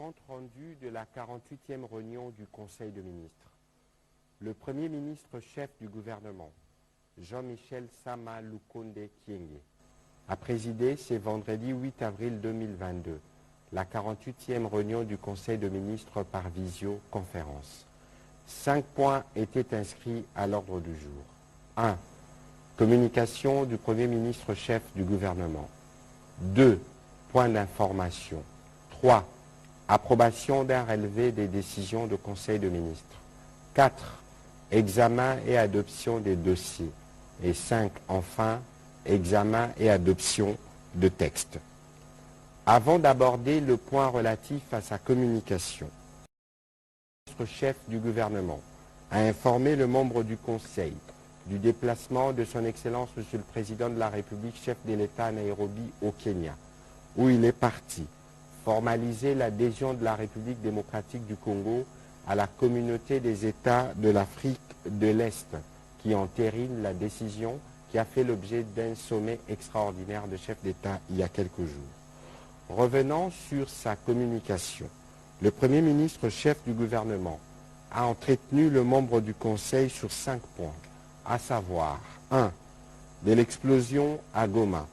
compte rendu de la 48e réunion du Conseil des ministres. Le Premier ministre chef du gouvernement, Jean-Michel Sama Lukonde Kyenge, a présidé ce vendredi 8 avril 2022 la 48e réunion du Conseil des ministres par visioconférence. 5 points étaient inscrits à l'ordre du jour. 1. Communication du Premier ministre chef du gouvernement. 2. Point d'information. 3. Approbation d'un relevé des décisions du Conseil des ministres. 4. Examen et adoption des dossiers. Et 5. Enfin, examen et adoption de textes. Avant d'aborder le point relatif à sa communication, le ministre chef du gouvernement a informé le membre du Conseil du déplacement de son Excellence Monsieur le Président de la République, chef de l'État à Nairobi au Kenya, où il est parti formaliser l'adhésion de la République démocratique du Congo à la communauté des États de l'Afrique de l'Est, qui entérine la décision qui a fait l'objet d'un sommet extraordinaire de chefs d'État il y a quelques jours. Revenant sur sa communication, le Premier ministre chef du gouvernement a entretenu le membre du Conseil sur 5 points, à savoir 1. De l'explosion à Goma.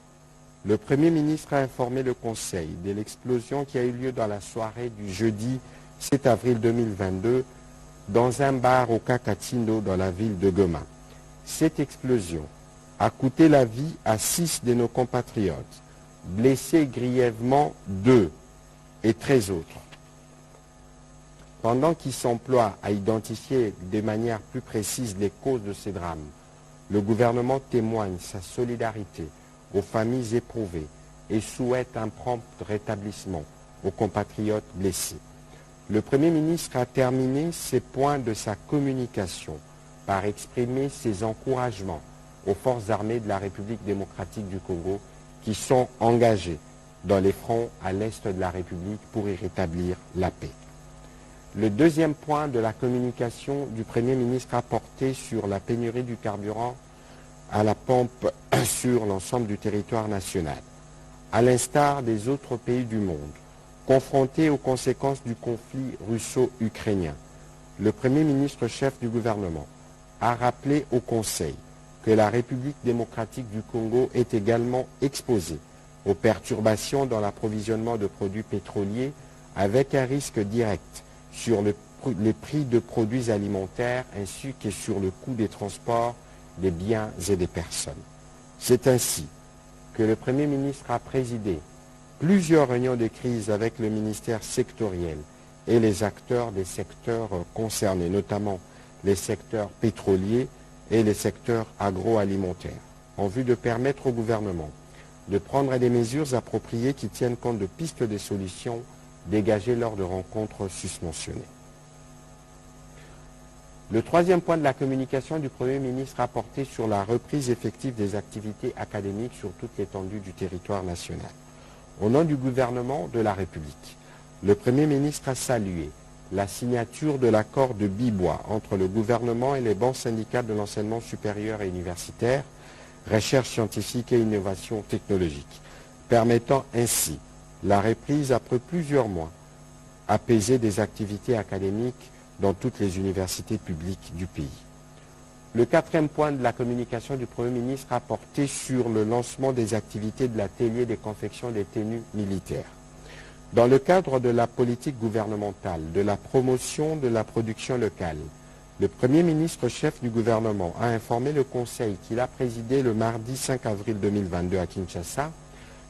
Le Premier ministre a informé le Conseil de l'explosion qui a eu lieu dans la soirée du jeudi 7 avril 2022 dans un bar au Kakatindo dans la ville de Goma. Cette explosion a coûté la vie à 6 de nos compatriotes, blessé grièvement 2 et 13 autres. Pendant qu'il s'emploie à identifier de manière plus précise les causes de ces drames, le gouvernement témoigne sa solidarité aux familles éprouvées et souhaite un prompt rétablissement aux compatriotes blessés. Le Premier ministre a terminé ces points de sa communication par exprimer ses encouragements aux forces armées de la République démocratique du Congo qui sont engagés dans les fronts à l'est de la République pour y rétablir la paix. Le deuxième point de la communication du Premier ministre a porté sur la pénurie du carburant à la pompe sur l'ensemble du territoire national. À l'instar des autres pays du monde, confrontés aux conséquences du conflit russo-ukrainien, le Premier ministre chef du gouvernement a rappelé au Conseil que la République démocratique du Congo est également exposée aux perturbations dans l'approvisionnement de produits pétroliers avec un risque direct sur les prix de produits alimentaires ainsi que sur le coût des transports des biens et des personnes. C'est ainsi que le Premier ministre a présidé plusieurs réunions de crise avec le ministère sectoriel et les acteurs des secteurs concernés, notamment les secteurs pétroliers et les secteurs agroalimentaires, en vue de permettre au gouvernement de prendre des mesures appropriées qui tiennent compte de pistes de solutions dégagées lors de rencontres susmentionnées. Le troisième point de la communication du Premier ministre a porté sur la reprise effective des activités académiques sur toute l'étendue du territoire national. Au nom du gouvernement de la République, le Premier ministre a salué la signature de l'accord de Bibois entre le gouvernement et les banques syndicales de l'enseignement supérieur et universitaire, recherche scientifique et innovation technologique, permettant ainsi la reprise après plusieurs mois apaisée des activités académiques dans toutes les universités publiques du pays. Le quatrième point de la communication du Premier ministre a porté sur le lancement des activités de l'atelier des confections des tenues militaires. Dans le cadre de la politique gouvernementale, de la promotion de la production locale, le Premier ministre chef du gouvernement a informé le Conseil qu'il a présidé le mardi 5 avril 2022 à Kinshasa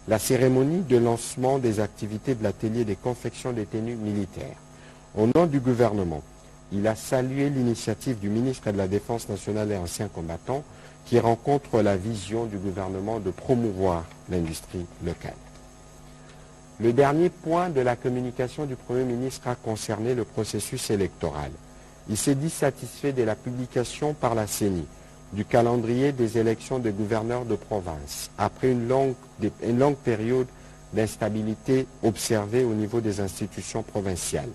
la cérémonie de lancement des activités de l'atelier des confections des tenues militaires. Au nom du gouvernement, il a salué l'initiative du ministre de la Défense nationale et ancien combattant qui rencontre la vision du gouvernement de promouvoir l'industrie locale. Le dernier point de la communication du Premier ministre a concerné le processus électoral. Il s'est dit satisfait de la publication par la CENI du calendrier des élections de gouverneurs de province après une longue période d'instabilité observée au niveau des institutions provinciales.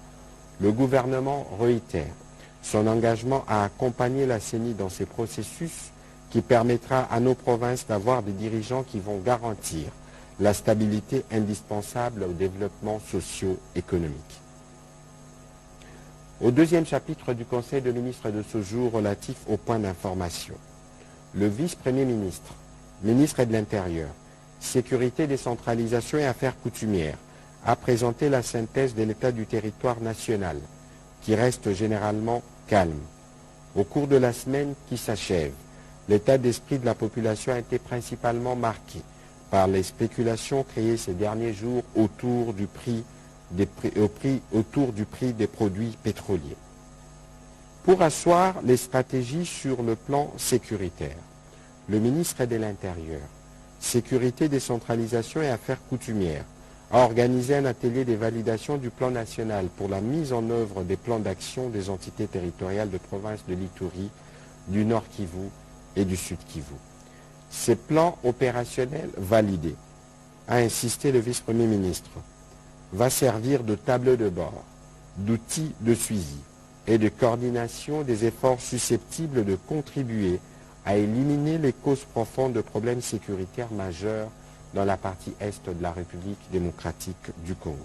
Le gouvernement réitère son engagement à accompagner la CENI dans ces processus qui permettra à nos provinces d'avoir des dirigeants qui vont garantir la stabilité indispensable au développement socio-économique. Au deuxième chapitre du Conseil de ministres de ce jour relatif au point d'information, le vice-premier ministre, ministre de l'Intérieur, Sécurité, décentralisation et affaires coutumières, a présenté la synthèse de l'état du territoire national, qui reste généralement calme. Au cours de la semaine qui s'achève, l'état d'esprit de la population a été principalement marqué par les spéculations créées ces derniers jours autour du prix des produits pétroliers. Pour asseoir les stratégies sur le plan sécuritaire, le ministre de l'Intérieur, Sécurité, décentralisation et affaires coutumières, a organisé un atelier de validation du plan national pour la mise en œuvre des plans d'action des entités territoriales de province de l'Ituri, du Nord Kivu et du Sud Kivu. Ces plans opérationnels validés, a insisté le vice-premier ministre, va servir de tableau de bord, d'outils de suivi et de coordination des efforts susceptibles de contribuer à éliminer les causes profondes de problèmes sécuritaires majeurs dans la partie est de la République démocratique du Congo.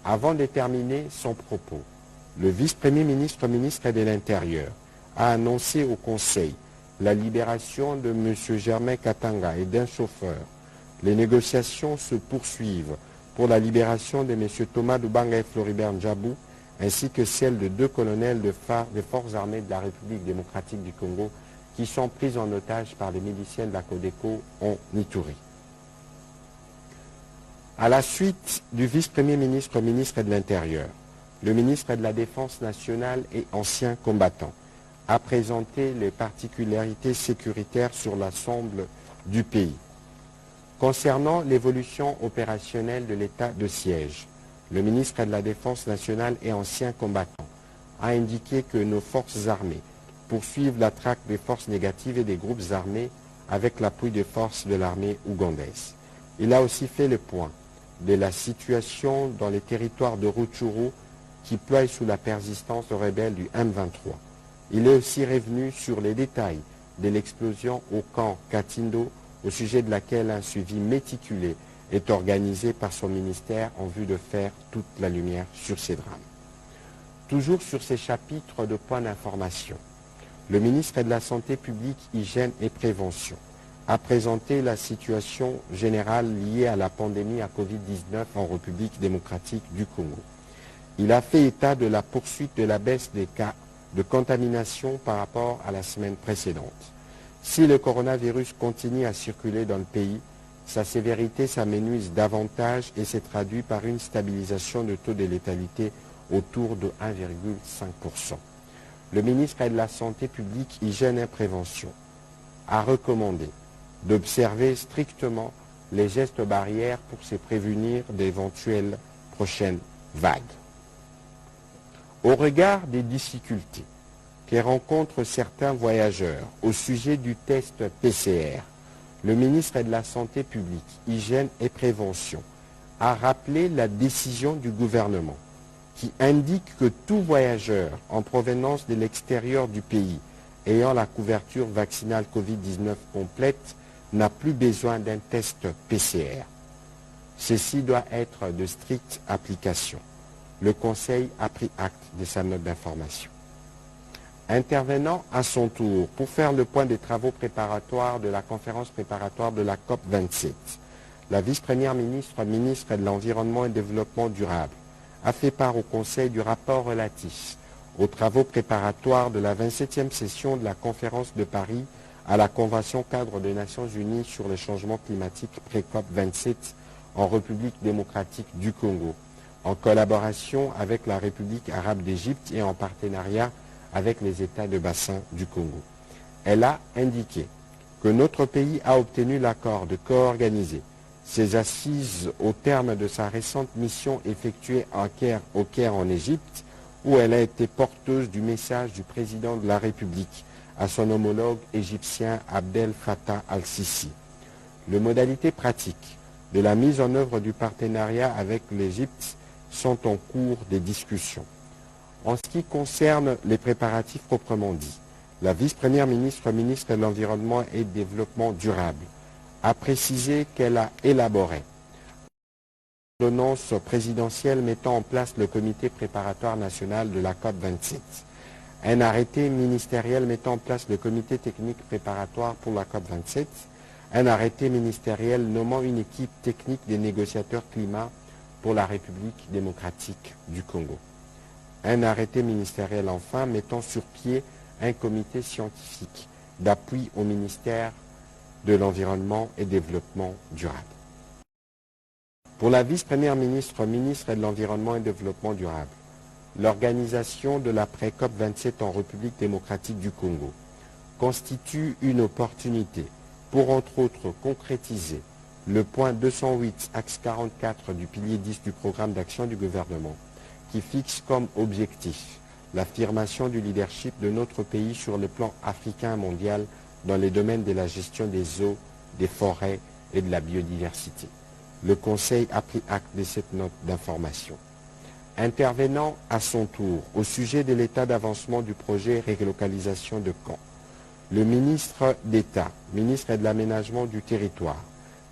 Avant de terminer son propos, le vice-premier ministre, ministre de l'Intérieur, a annoncé au Conseil la libération de M. Germain Katanga et d'un chauffeur. Les négociations se poursuivent pour la libération de M. Thomas Lubanga et Floribert Ndjabou, ainsi que celle de 2 colonels des forces armées de la République démocratique du Congo qui sont pris en otage par les miliciens de la Codeco en Ituri. À la suite du vice-premier ministre, ministre de l'Intérieur, le ministre de la Défense nationale et ancien combattant a présenté les particularités sécuritaires sur l'ensemble du pays. Concernant l'évolution opérationnelle de l'état de siège, le ministre de la Défense nationale et ancien combattant a indiqué que nos forces armées poursuivent la traque des forces négatives et des groupes armés avec l'appui des forces de l'armée ougandaise. Il a aussi fait le point de la situation dans les territoires de Rutshuru qui ploient sous la persistance de rebelles du M23. Il est aussi revenu sur les détails de l'explosion au camp Katindo, au sujet de laquelle un suivi méticulé est organisé par son ministère en vue de faire toute la lumière sur ces drames. Toujours sur ces chapitres de points d'information, le ministre de la Santé publique, Hygiène et Prévention a présenté la situation générale liée à la pandémie à Covid-19 en République démocratique du Congo. Il a fait état de la poursuite de la baisse des cas de contamination par rapport à la semaine précédente. Si le coronavirus continue à circuler dans le pays, sa sévérité s'amenuise davantage et s'est traduit par une stabilisation de taux de létalité autour de 1,5%. Le ministre de la Santé publique, Hygiène et Prévention a recommandé d'observer strictement les gestes barrières pour se prévenir d'éventuelles prochaines vagues. Au regard des difficultés que rencontrent certains voyageurs au sujet du test PCR, le ministre de la Santé publique, Hygiène et Prévention a rappelé la décision du gouvernement qui indique que tout voyageur en provenance de l'extérieur du pays ayant la couverture vaccinale Covid-19 complète n'a plus besoin d'un test PCR. Ceci doit être de stricte application. Le Conseil a pris acte de sa note d'information. Intervenant à son tour pour faire le point des travaux préparatoires de la conférence préparatoire de la COP27, la vice-première ministre, ministre de l'Environnement et du Développement durable, a fait part au Conseil du rapport relatif aux travaux préparatoires de la 27e session de la conférence de Paris à la Convention cadre des Nations Unies sur le changement climatique pré-COP 27 en République démocratique du Congo, en collaboration avec la République arabe d'Égypte et en partenariat avec les États de bassin du Congo. Elle a indiqué que notre pays a obtenu l'accord de co-organiser ses assises au terme de sa récente mission effectuée au Caire en Égypte, où elle a été porteuse du message du président de la République à son homologue égyptien Abdel Fattah al-Sisi. Les modalités pratiques de la mise en œuvre du partenariat avec l'Égypte sont en cours des discussions. En ce qui concerne les préparatifs proprement dits, la vice-première ministre, ministre de l'Environnement et du Développement durable, a précisé qu'elle a élaboré l'ordonnance présidentielle mettant en place le comité préparatoire national de la COP27. Un arrêté ministériel mettant en place le comité technique préparatoire pour la COP27. Un arrêté ministériel nommant une équipe technique des négociateurs climat pour la République démocratique du Congo. Un arrêté ministériel enfin mettant sur pied un comité scientifique d'appui au ministère de l'Environnement et Développement durable. Pour la vice-première ministre, ministre de l'Environnement et Développement durable, l'organisation de l'après-COP 27 en République démocratique du Congo constitue une opportunité pour, entre autres, concrétiser le point 208, axe 44 du pilier 10 du programme d'action du gouvernement, qui fixe comme objectif l'affirmation du leadership de notre pays sur le plan africain et mondial dans les domaines de la gestion des eaux, des forêts et de la biodiversité. Le Conseil a pris acte de cette note d'information. Intervenant à son tour au sujet de l'état d'avancement du projet relocalisation de Caen, le ministre d'État, ministre de l'Aménagement du Territoire,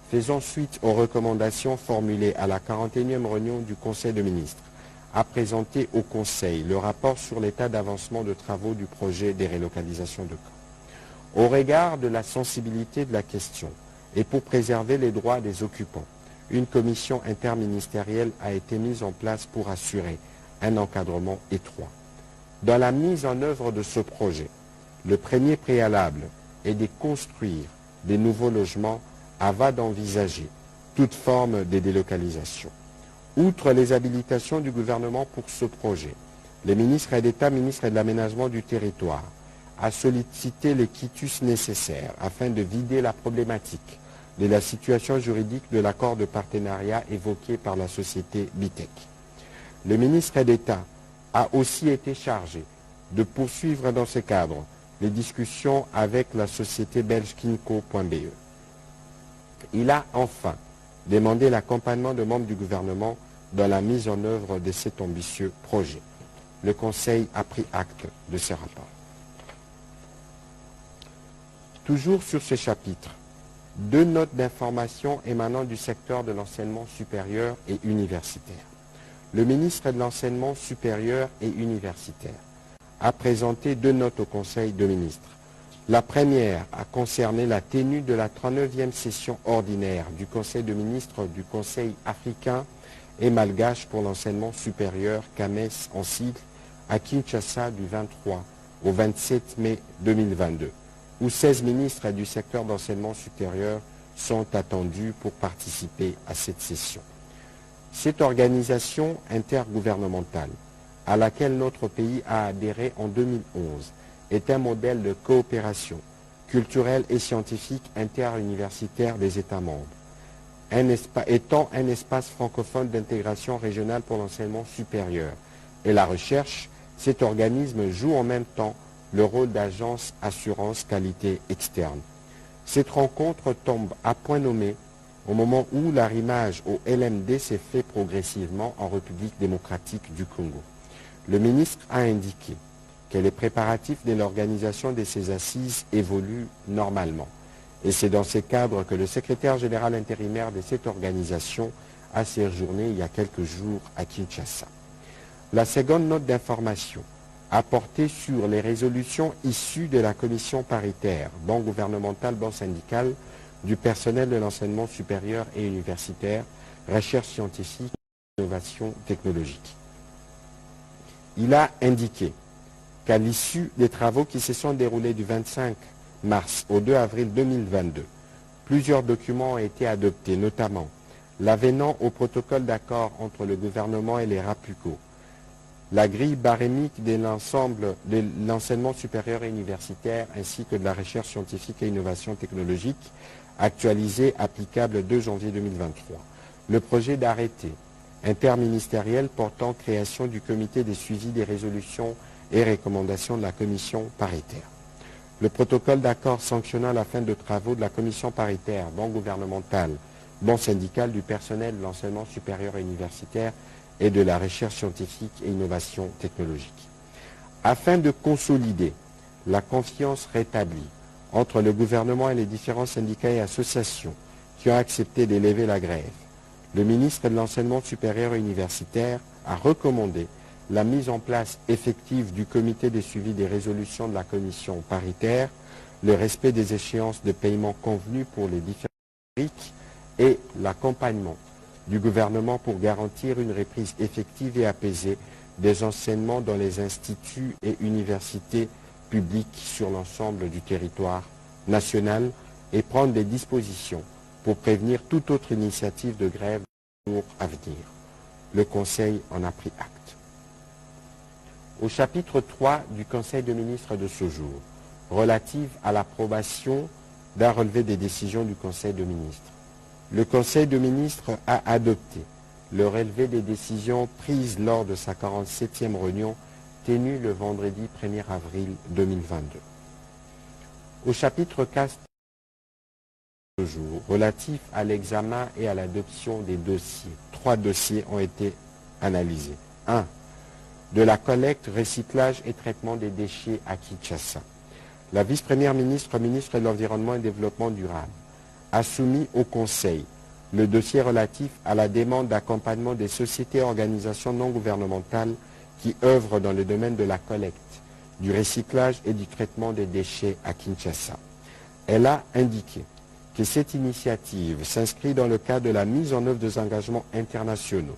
faisant suite aux recommandations formulées à la 41e réunion du Conseil des ministres, a présenté au Conseil le rapport sur l'état d'avancement de travaux du projet de relocalisation de Caen. Au regard de la sensibilité de la question et pour préserver les droits des occupants, une commission interministérielle a été mise en place pour assurer un encadrement étroit. Dans la mise en œuvre de ce projet, le premier préalable est de construire des nouveaux logements avant d'envisager toute forme de délocalisation. Outre les habilitations du gouvernement pour ce projet, le ministre d'État, ministre de l'Aménagement du Territoire, a sollicité les quitus nécessaires afin de vider la problématique de la situation juridique de l'accord de partenariat évoqué par la société Bitec. Le ministre d'État a aussi été chargé de poursuivre dans ce cadre les discussions avec la société belge Kinko.be. Il a enfin demandé l'accompagnement de membres du gouvernement dans la mise en œuvre de cet ambitieux projet. Le Conseil a pris acte de ce rapport. Toujours sur ce chapitre, deux notes d'information émanant du secteur de l'enseignement supérieur et universitaire. Le ministre de l'Enseignement supérieur et universitaire a présenté deux notes au Conseil des ministres. La première a concerné la tenue de la 39e session ordinaire du Conseil des ministres du Conseil africain et malgache pour l'enseignement supérieur, CAMES en sigle, à Kinshasa du 23 au 27 mai 2022, où 16 ministres du secteur d'enseignement supérieur sont attendus pour participer à cette session. Cette organisation intergouvernementale, à laquelle notre pays a adhéré en 2011, est un modèle de coopération culturelle et scientifique interuniversitaire des États membres. Étant un espace francophone d'intégration régionale pour l'enseignement supérieur et la recherche, cet organisme joue en même temps le rôle d'agence assurance qualité externe. Cette rencontre tombe à point nommé au moment où l'arrimage au LMD s'est fait progressivement en République démocratique du Congo. Le ministre a indiqué que les préparatifs de l'organisation de ces assises évoluent normalement. Et c'est dans ce cadre que le secrétaire général intérimaire de cette organisation a séjourné il y a quelques jours à Kinshasa. La seconde note d'information a porté sur les résolutions issues de la commission paritaire, banc gouvernemental, banc syndical, du personnel de l'enseignement supérieur et universitaire, recherche scientifique et innovation technologique. Il a indiqué qu'à l'issue des travaux qui se sont déroulés du 25 mars au 2 avril 2022, plusieurs documents ont été adoptés, notamment l'avenant au protocole d'accord entre le gouvernement et les RAPUCO, la grille barémique de l'ensemble de l'enseignement supérieur et universitaire ainsi que de la recherche scientifique et innovation technologique actualisée applicable le 2 janvier 2023. Le projet d'arrêté interministériel portant création du comité de suivi des résolutions et recommandations de la commission paritaire. Le protocole d'accord sanctionnant la fin de travaux de la commission paritaire, banc gouvernemental, banc syndical du personnel de l'enseignement supérieur et universitaire et de la recherche scientifique et innovation technologique. Afin de consolider la confiance rétablie entre le gouvernement et les différents syndicats et associations qui ont accepté d'élever la grève, Le ministre de l'Enseignement supérieur et universitaire a recommandé la mise en place effective du comité de suivi des résolutions de la commission paritaire, le respect des échéances de paiement convenues pour les différents rubriques et l'accompagnement du gouvernement pour garantir une reprise effective et apaisée des enseignements dans les instituts et universités publiques sur l'ensemble du territoire national et prendre des dispositions pour prévenir toute autre initiative de grève dans les jours à venir. Le Conseil en a pris acte. Au chapitre 3 du Conseil de ministres de ce jour, relative à l'approbation d'un relevé des décisions du Conseil de ministres, le Conseil de ministres a adopté le relevé des décisions prises lors de sa 47e réunion tenue le vendredi 1er avril 2022. Au chapitre 4 de ce jour, relatif à l'examen et à l'adoption des dossiers, 3 dossiers ont été analysés. 1. De la collecte, recyclage et traitement des déchets à Kinshasa. La vice-première ministre, ministre de l'Environnement et du Développement durable, a soumis au Conseil le dossier relatif à la demande d'accompagnement des sociétés et organisations non gouvernementales qui œuvrent dans le domaine de la collecte, du recyclage et du traitement des déchets à Kinshasa. Elle a indiqué que cette initiative s'inscrit dans le cadre de la mise en œuvre des engagements internationaux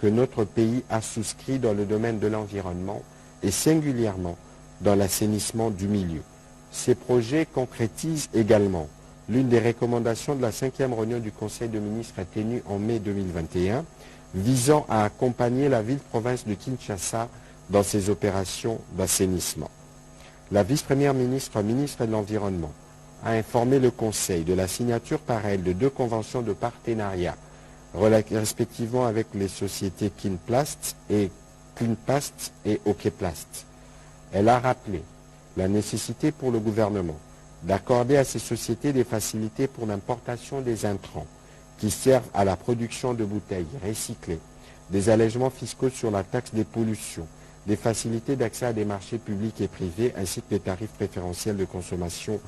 que notre pays a souscrits dans le domaine de l'environnement et singulièrement dans l'assainissement du milieu. Ces projets concrétisent également l'une des recommandations de la 5e réunion du Conseil de ministres tenue en mai 2021, visant à accompagner la ville-province de Kinshasa dans ses opérations d'assainissement. La vice-première ministre, ministre de l'Environnement, a informé le Conseil de la signature par elle de 2 conventions de partenariat, respectivement avec les sociétés Kinplast et Okeplast. Elle a rappelé la nécessité pour le gouvernement d'accorder à ces sociétés des facilités pour l'importation des intrants qui servent à la production de bouteilles recyclées, des allègements fiscaux sur la taxe des pollutions, des facilités d'accès à des marchés publics et privés ainsi que des tarifs préférentiels de consommation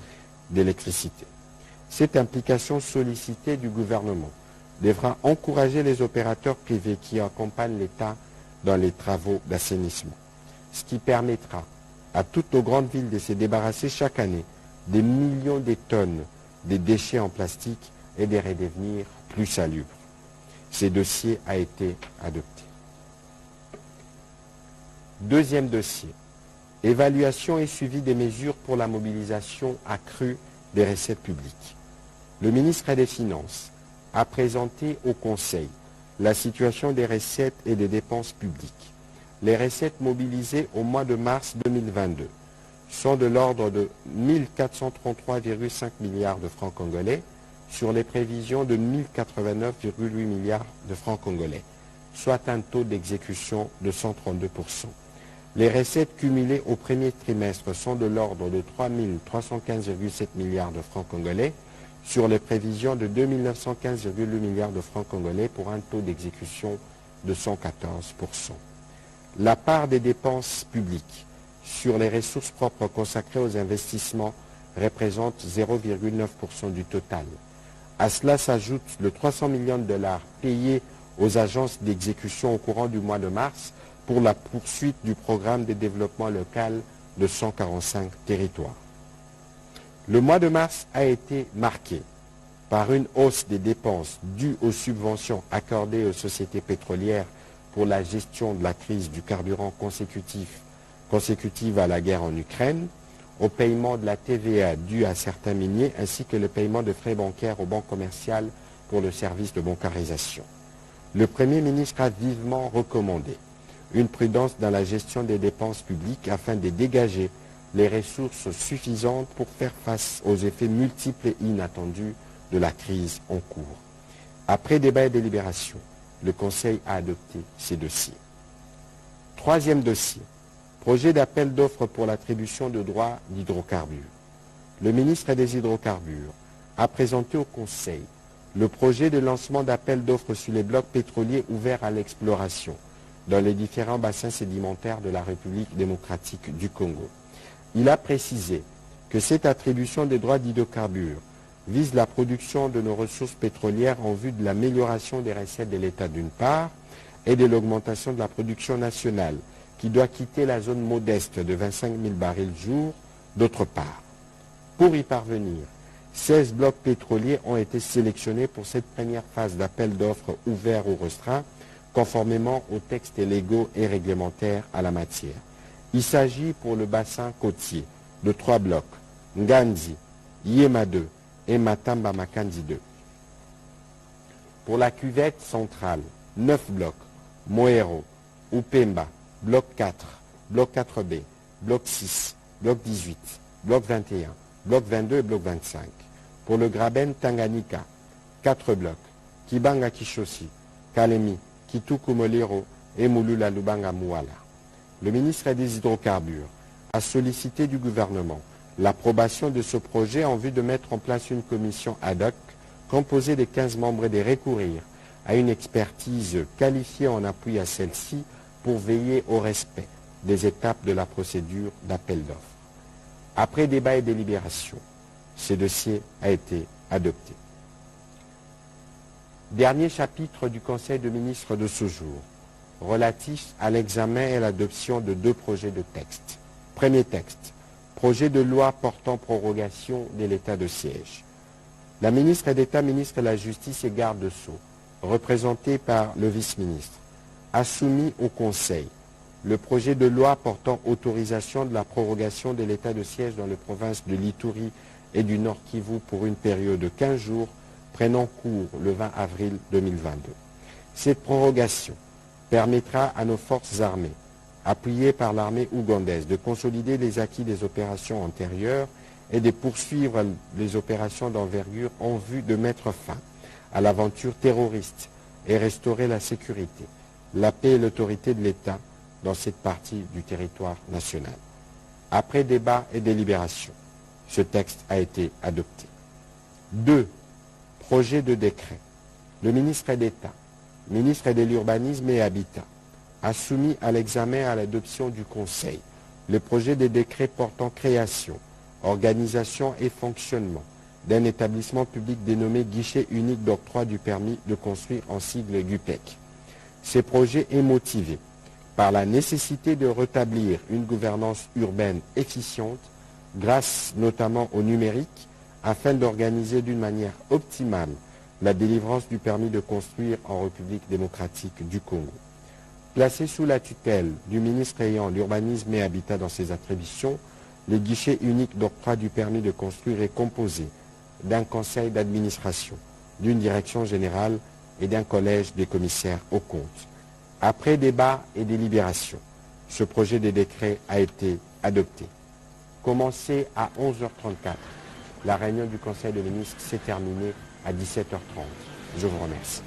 d'électricité. Cette implication sollicitée du gouvernement devra encourager les opérateurs privés qui accompagnent l'État dans les travaux d'assainissement, ce qui permettra à toutes nos grandes villes de se débarrasser chaque année des millions de tonnes de déchets en plastique et de redevenir plus salubres. Ce dossier a été adopté. Deuxième dossier, évaluation et suivi des mesures pour la mobilisation accrue des recettes publiques. Le ministre des Finances a présenté au Conseil la situation des recettes et des dépenses publiques. Les recettes mobilisées au mois de mars 2022 sont de l'ordre de 1 433,5 milliards de francs congolais sur les prévisions de 1 089,8 milliards de francs congolais, soit un taux d'exécution de 132%. Les recettes cumulées au premier trimestre sont de l'ordre de 3 315,7 milliards de francs congolais sur les prévisions de 2 915,8 milliards de francs congolais pour un taux d'exécution de 114%. La part des dépenses publiques sur les ressources propres consacrées aux investissements représente 0,9% du total. À cela s'ajoute le 300 millions de dollars payés aux agences d'exécution au courant du mois de mars pour la poursuite du programme de développement local de 145 territoires. Le mois de mars a été marqué par une hausse des dépenses dues aux subventions accordées aux sociétés pétrolières pour la gestion de la crise du carburant consécutive à la guerre en Ukraine, au paiement de la TVA due à certains miniers ainsi que le paiement de frais bancaires aux banques commerciales pour le service de bancarisation. Le Premier ministre a vivement recommandé une prudence dans la gestion des dépenses publiques afin de dégager les ressources suffisantes pour faire face aux effets multiples et inattendus de la crise en cours. Après débat et délibération, le Conseil a adopté ces dossiers. Troisième dossier, projet d'appel d'offres pour l'attribution de droits d'hydrocarbures. Le ministre des Hydrocarbures a présenté au Conseil le projet de lancement d'appel d'offres sur les blocs pétroliers ouverts à l'exploration dans les différents bassins sédimentaires de la République démocratique du Congo. Il a précisé que cette attribution des droits d'hydrocarbures vise la production de nos ressources pétrolières en vue de l'amélioration des recettes de l'État d'une part et de l'augmentation de la production nationale qui doit quitter la zone modeste de 25 000 barils jour d'autre part. Pour y parvenir, 16 blocs pétroliers ont été sélectionnés pour cette première phase d'appel d'offres ouvert ou restreint, conformément aux textes légaux et réglementaires à la matière. Il s'agit pour le bassin côtier de 3 blocs, Nganzi, Yema 2 et Matamba Makandi 2. Pour la cuvette centrale, 9 blocs, Moero, Upemba, bloc 4, bloc 4B, bloc 6, bloc 18, bloc 21, bloc 22 et bloc 25. Pour le Graben Tanganyika, 4 blocs, Kibanga Kishosi, Kalemi, Kituku Moliro et Moulula Lubanga Mouala. Le ministre des Hydrocarbures a sollicité du gouvernement l'approbation de ce projet en vue de mettre en place une commission ad hoc composée de 15 membres et de recourir à une expertise qualifiée en appui à celle-ci pour veiller au respect des étapes de la procédure d'appel d'offres. Après débat et délibération, ce dossier a été adopté. Dernier chapitre du Conseil de ministres de ce jour, relatif à l'examen et à l'adoption de 2 projets de texte. Premier texte, projet de loi portant prorogation de l'état de siège. La ministre d'État, ministre de la Justice et garde de Sceaux, représentée par le vice-ministre, a soumis au Conseil le projet de loi portant autorisation de la prorogation de l'état de siège dans les provinces de l'Ituri et du Nord Kivu pour une période de 15 jours prenant cours le 20 avril 2022. Cette prorogation permettra à nos forces armées, appuyées par l'armée ougandaise, de consolider les acquis des opérations antérieures et de poursuivre les opérations d'envergure en vue de mettre fin à l'aventure terroriste et restaurer la sécurité, la paix et l'autorité de l'État dans cette partie du territoire national. Après débat et délibération, ce texte a été adopté. 2. Projet de décret. Le ministre d'État, ministre de l'Urbanisme et Habitat, a soumis à l'examen et à l'adoption du Conseil le projet de décret portant création, organisation et fonctionnement d'un établissement public dénommé Guichet unique d'octroi du permis de construire en sigle GUPEC. Ce projet est motivé par la nécessité de rétablir une gouvernance urbaine efficiente grâce notamment au numérique afin d'organiser d'une manière optimale la délivrance du permis de construire en République démocratique du Congo. Placé sous la tutelle du ministre ayant l'urbanisme et habitat dans ses attributions, le guichet unique d'octroi du permis de construire est composé d'un conseil d'administration, d'une direction générale et d'un collège des commissaires aux comptes. Après débat et délibération, ce projet de décret a été adopté. Commencé à 11h34, la réunion du Conseil des ministres s'est terminée à 17h30. Je vous remercie.